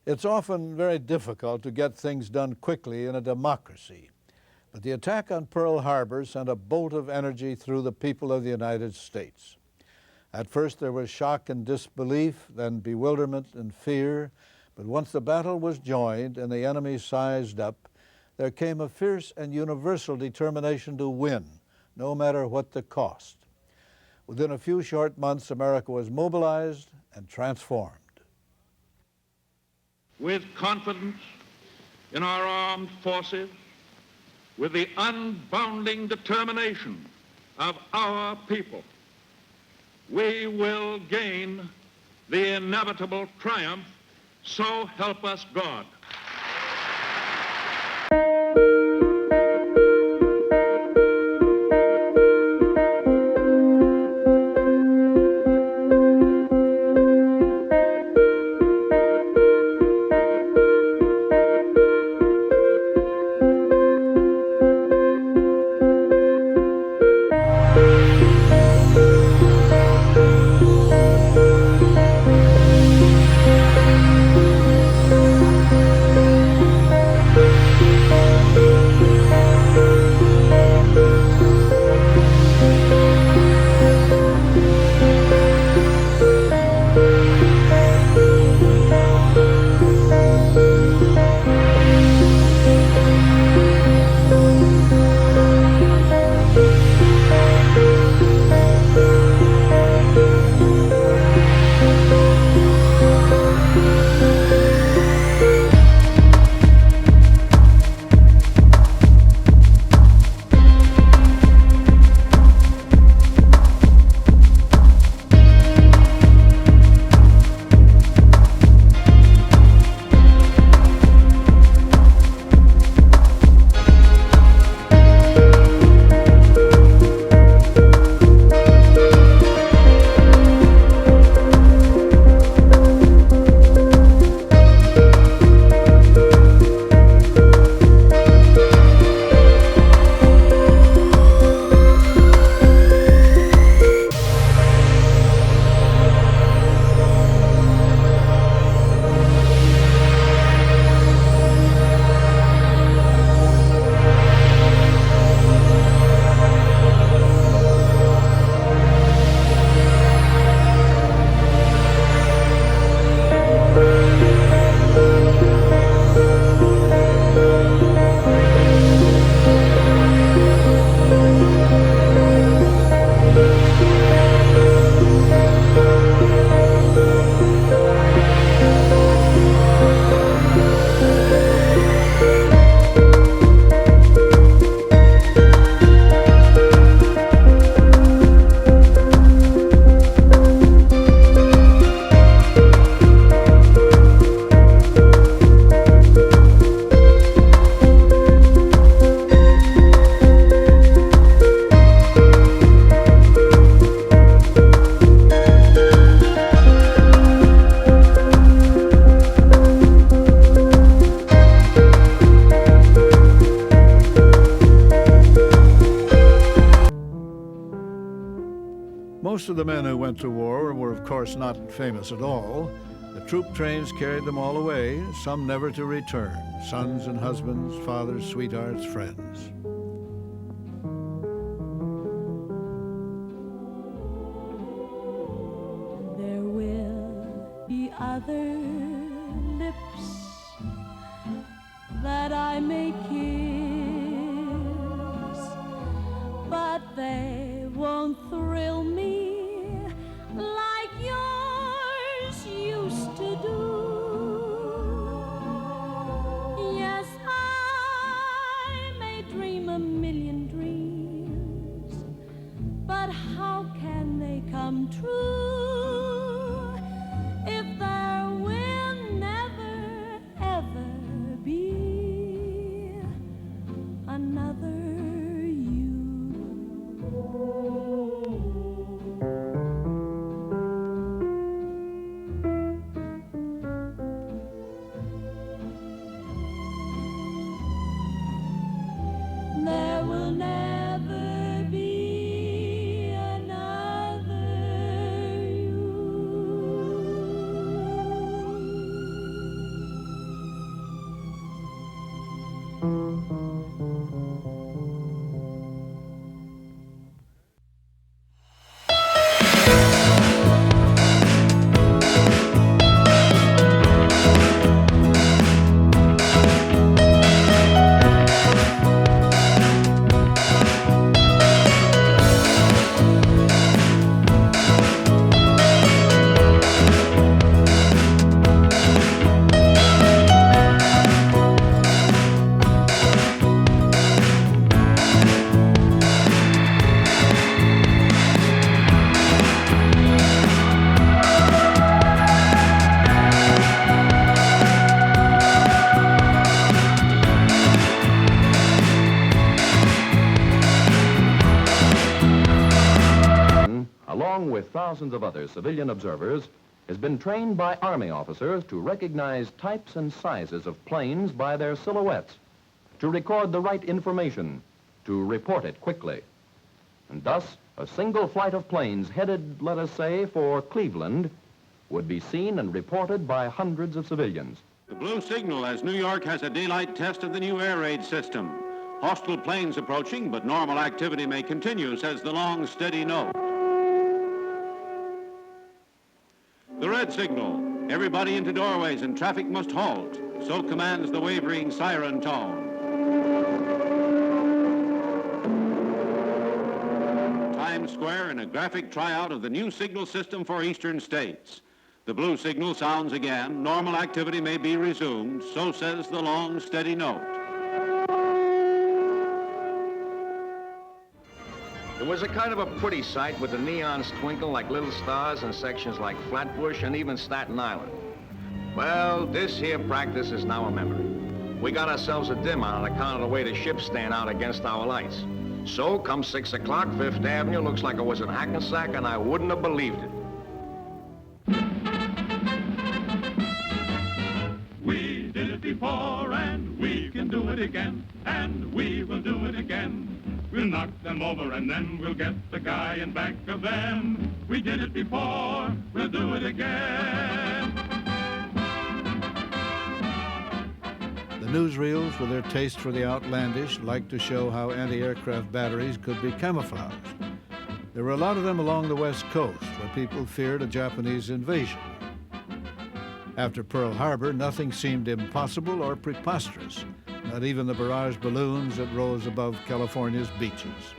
It's often very difficult to get things done quickly in a democracy, but the attack on Pearl Harbor sent a bolt of energy through the people of the United States. At first there was shock and disbelief, then bewilderment and fear, but once the battle was joined and the enemy sized up, there came a fierce and universal determination to win, no matter what the cost. Within a few short months, America was mobilized and transformed. With confidence in our armed forces, with the unbounding determination of our people, we will gain the inevitable triumph, so help us God. Most of the men who went to war were, of course, not famous at all. The troop trains carried them all away, some never to return, sons and husbands, fathers, sweethearts, friends. There will be other lips that I may kiss, but they won't thrill me like yours used to do. Yes, I may dream a million dreams, but how can they come true if there will never, ever be along with thousands of other civilian observers, has been trained by Army officers to recognize types and sizes of planes by their silhouettes, to record the right information, to report it quickly. And thus, a single flight of planes headed, let us say, for Cleveland would be seen and reported by hundreds of civilians. The blue signal as New York has a daylight test of the new air raid system. Hostile planes approaching, but normal activity may continue, says the long, steady note. The red signal, everybody into doorways and traffic must halt. So commands the wavering siren tone. Times Square in a graphic tryout of the new signal system for eastern states. The blue signal sounds again. Normal activity may be resumed. So says the long, steady note. It was a kind of a pretty sight with the neons twinkle like little stars in sections like Flatbush and even Staten Island. Well, this here practice is now a memory. We got ourselves a dim on account of the way the ships stand out against our lights. So, come 6 o'clock, Fifth Avenue looks like it was in Hackensack, and I wouldn't have believed it. We did it before, and we can do it again, and we will do it again. We'll knock them over, and then we'll get the guy in back of them. We did it before, we'll do it again. The newsreels, with their taste for the outlandish, liked to show how anti-aircraft batteries could be camouflaged. There were a lot of them along the West Coast, where people feared a Japanese invasion. After Pearl Harbor, nothing seemed impossible or preposterous, not even the barrage balloons that rose above California's beaches.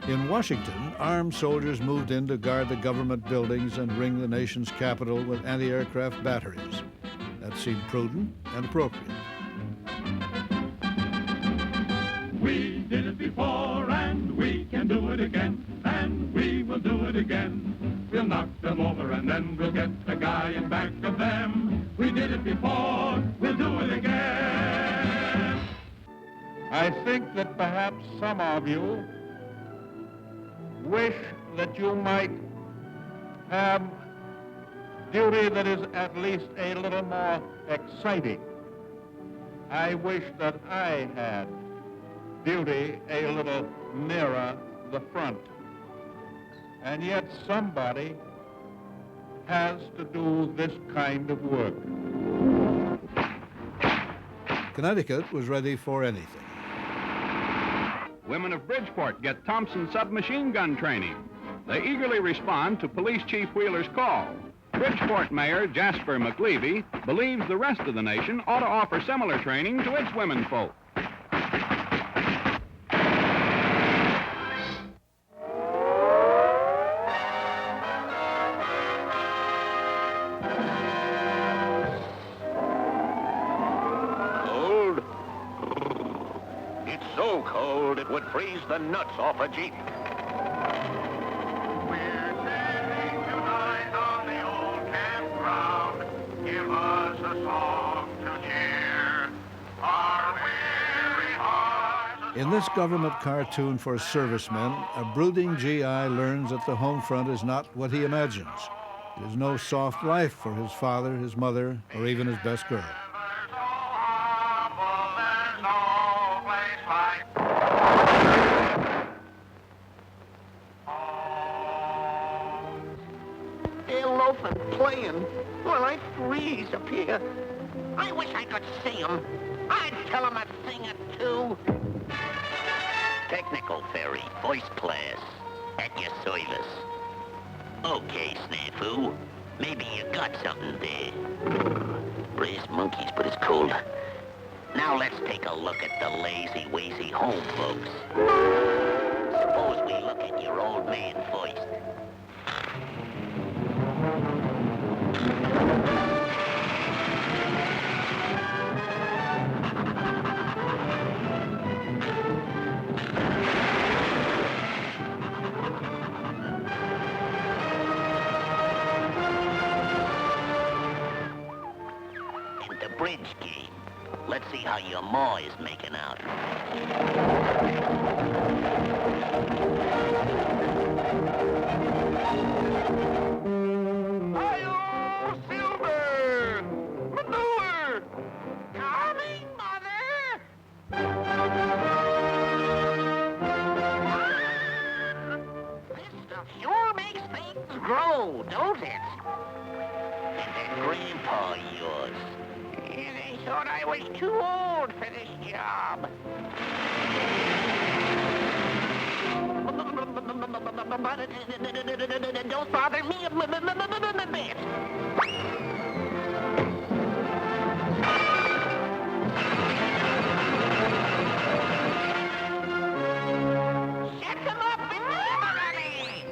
In Washington, armed soldiers moved in to guard the government buildings and ring the nation's capital with anti-aircraft batteries. That seemed prudent and appropriate. We did it before, and we can do it again, and we will do it again. We'll knock them over, and then we'll get the guy in back of them. We did it before, we'll do it again. I think that perhaps some of you wish that you might have duty that is at least a little more exciting. I wish that I had duty a little nearer the front. And yet somebody has to do this kind of work. Connecticut was ready for anything. Women of Bridgeport get Thompson submachine gun training. They eagerly respond to Police Chief Wheeler's call. Bridgeport Mayor Jasper McLeavy believes the rest of the nation ought to offer similar training to its womenfolk. So cold it would freeze the nuts off a Jeep. We're standing tonight on the old campground. Give us a song to cheer our weary hearts. In this government cartoon for servicemen, a brooding GI learns that the home front is not what he imagines. It is no soft life for his father, his mother, or even his best girl. loafing, playing. Well, I freeze up here. I wish I could see him. I'd tell him a thing or two. Technical ferry, first class, at your service. Okay, Snafu. Maybe you got something there. Brass monkeys, but it's cold. Now let's take a look at the lazy-wazy home folks. Suppose we look at your old man first. And the bridge game. Let's see how your ma is making out. Hi-yo, Silver! Manure! Coming, Mother! This stuff sure makes things grow, don't it? And that grandpa of yours. Yeah, they thought I was too old for this job. Don't bother me a bit. Shut them up immediately!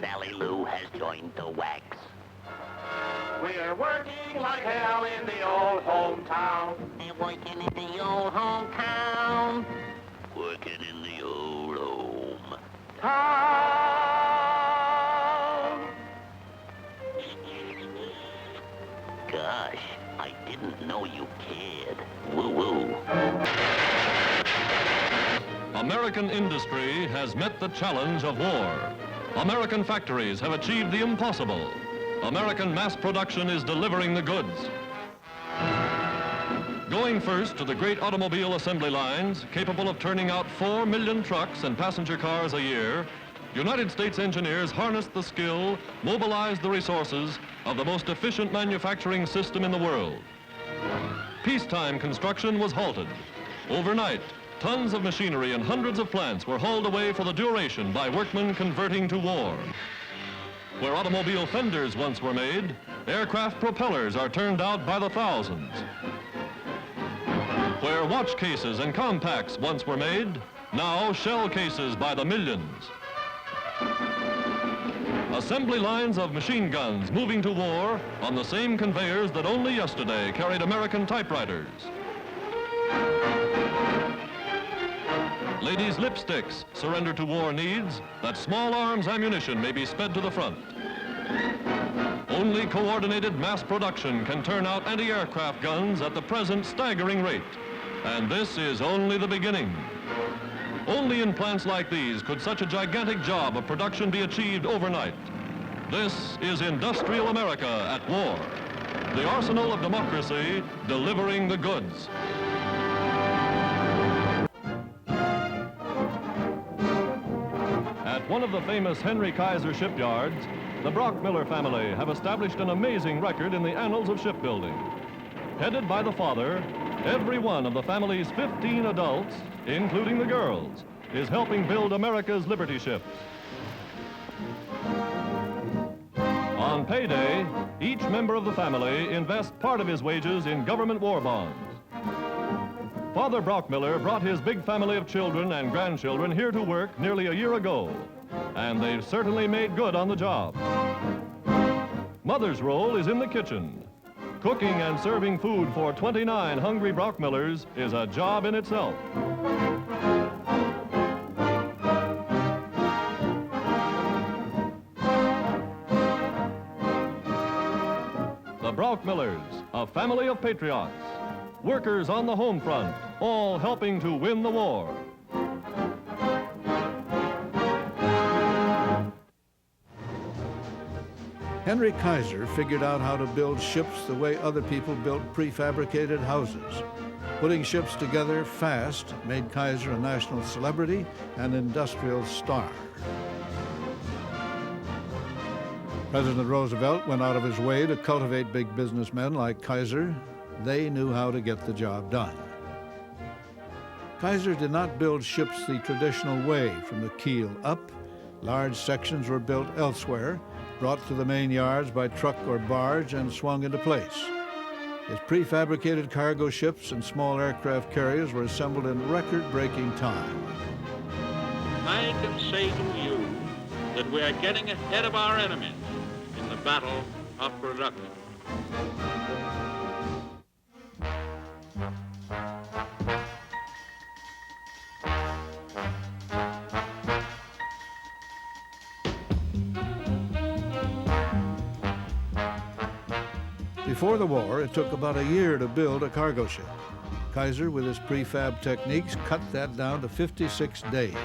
Sally Lou has joined the wax. We're working like hell in the old hometown. They're working in the old hometown. Working in the old home. Town. Gosh, I didn't know you cared. Woo-woo. American industry has met the challenge of war. American factories have achieved the impossible. American mass production is delivering the goods. Going first to the great automobile assembly lines, capable of turning out 4 million trucks and passenger cars a year, United States engineers harnessed the skill, mobilized the resources of the most efficient manufacturing system in the world. Peacetime construction was halted. Overnight, tons of machinery and hundreds of plants were hauled away for the duration by workmen converting to war. Where automobile fenders once were made, aircraft propellers are turned out by the thousands. Where watch cases and compacts once were made, now shell cases by the millions. Assembly lines of machine guns moving to war on the same conveyors that only yesterday carried American typewriters. Ladies' lipsticks surrender to war needs that small arms ammunition may be sped to the front. Only coordinated mass production can turn out anti-aircraft guns at the present staggering rate. And this is only the beginning. Only in plants like these could such a gigantic job of production be achieved overnight. This is industrial America at war. The arsenal of democracy delivering the goods. At one of the famous Henry Kaiser shipyards, the Brockmiller family have established an amazing record in the annals of shipbuilding. Headed by the father, every one of the family's 15 adults, including the girls, is helping build America's Liberty ships. On payday, each member of the family invests part of his wages in government war bonds. Father Brockmiller brought his big family of children and grandchildren here to work nearly a year ago, and they've certainly made good on the job. Mother's role is in the kitchen. Cooking and serving food for 29 hungry Brockmillers is a job in itself. The Brockmillers, a family of patriots, workers on the home front, all helping to win the war. Henry Kaiser figured out how to build ships the way other people built prefabricated houses. Putting ships together fast made Kaiser a national celebrity and industrial star. President Roosevelt went out of his way to cultivate big businessmen like Kaiser. They knew how to get the job done. Kaiser did not build ships the traditional way, from the keel up. Large sections were built elsewhere, brought to the main yards by truck or barge, and swung into place. His prefabricated cargo ships and small aircraft carriers were assembled in record-breaking time. I can say to you that we are getting ahead of our enemies in the battle of production. Before the war, it took about a year to build a cargo ship. Kaiser, with his prefab techniques, cut that down to 56 days.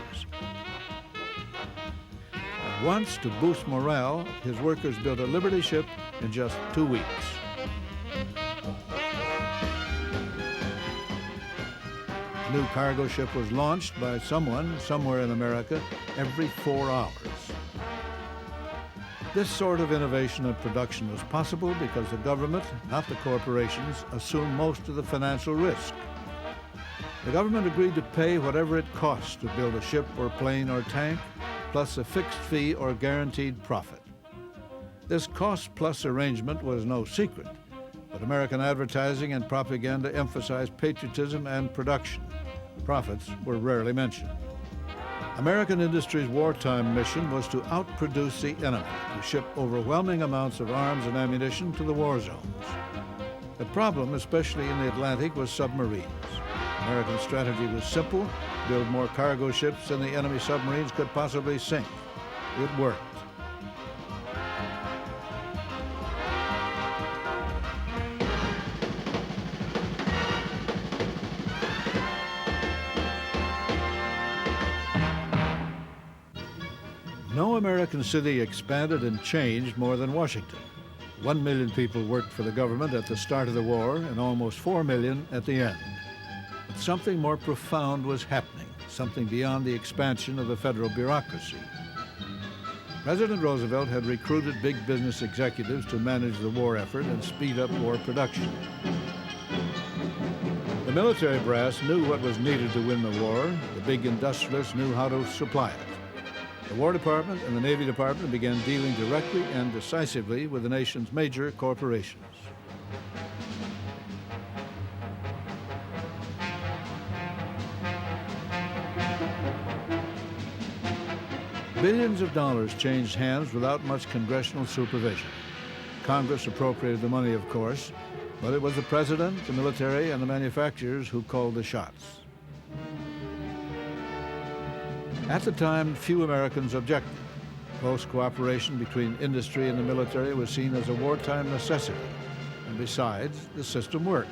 At once, to boost morale, his workers built a Liberty ship in just 2 weeks. A new cargo ship was launched by someone, somewhere in America, every 4 hours. This sort of innovation and production was possible because the government, not the corporations, assumed most of the financial risk. The government agreed to pay whatever it cost to build a ship or plane or tank, plus a fixed fee or guaranteed profit. This cost-plus arrangement was no secret, but American advertising and propaganda emphasized patriotism and production. Profits were rarely mentioned. American industry's wartime mission was to outproduce the enemy, to ship overwhelming amounts of arms and ammunition to the war zones. The problem, especially in the Atlantic, was submarines. American strategy was simple: build more cargo ships than the enemy submarines could possibly sink. It worked. No American city expanded and changed more than Washington. 1 million people worked for the government at the start of the war and almost 4 million at the end. But something more profound was happening, something beyond the expansion of the federal bureaucracy. President Roosevelt had recruited big business executives to manage the war effort and speed up war production. The military brass knew what was needed to win the war. The big industrialists knew how to supply it. The War Department and the Navy Department began dealing directly and decisively with the nation's major corporations. Billions of dollars changed hands without much congressional supervision. Congress appropriated the money, of course, but it was the president, the military, and the manufacturers who called the shots. At the time, few Americans objected. Close cooperation between industry and the military was seen as a wartime necessity, and besides, the system worked.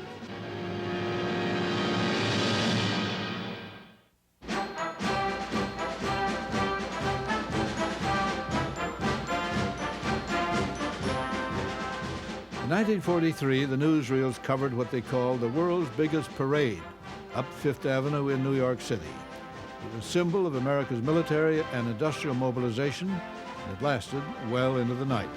In 1943, the newsreels covered what they called the world's biggest parade up Fifth Avenue in New York City. It was a symbol of America's military and industrial mobilization, and it lasted well into the night.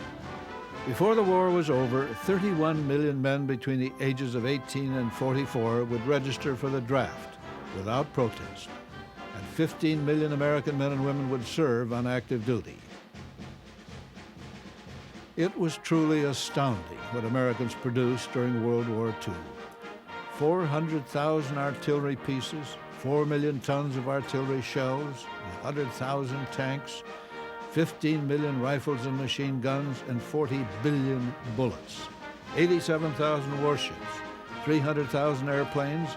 Before the war was over, 31 million men between the ages of 18 and 44 would register for the draft without protest, and 15 million American men and women would serve on active duty. It was truly astounding what Americans produced during World War II. 400,000 artillery pieces, 4 million tons of artillery shells, 100,000 tanks, 15 million rifles and machine guns, and 40 billion bullets, 87,000 warships, 300,000 airplanes,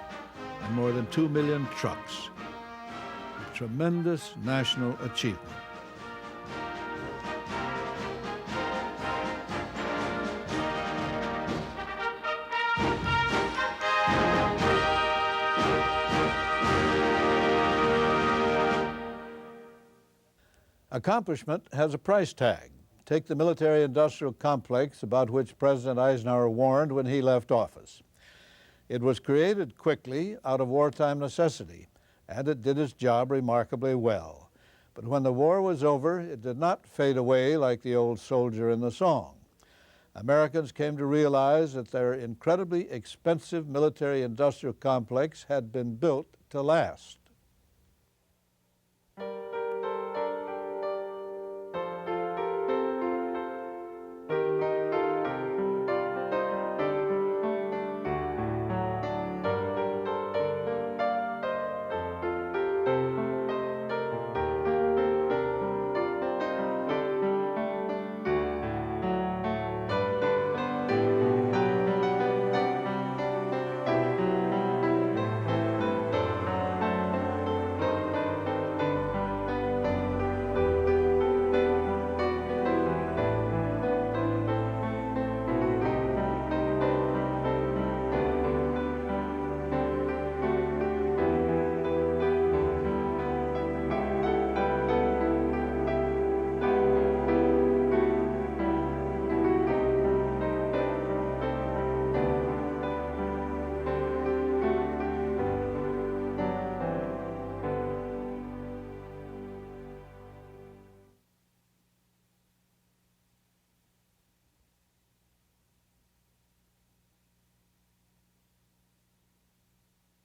and more than 2 million trucks. A tremendous national achievement. Accomplishment has a price tag. Take the military-industrial complex about which President Eisenhower warned when he left office. It was created quickly out of wartime necessity, and it did its job remarkably well. But when the war was over, it did not fade away like the old soldier in the song. Americans came to realize that their incredibly expensive military-industrial complex had been built to last.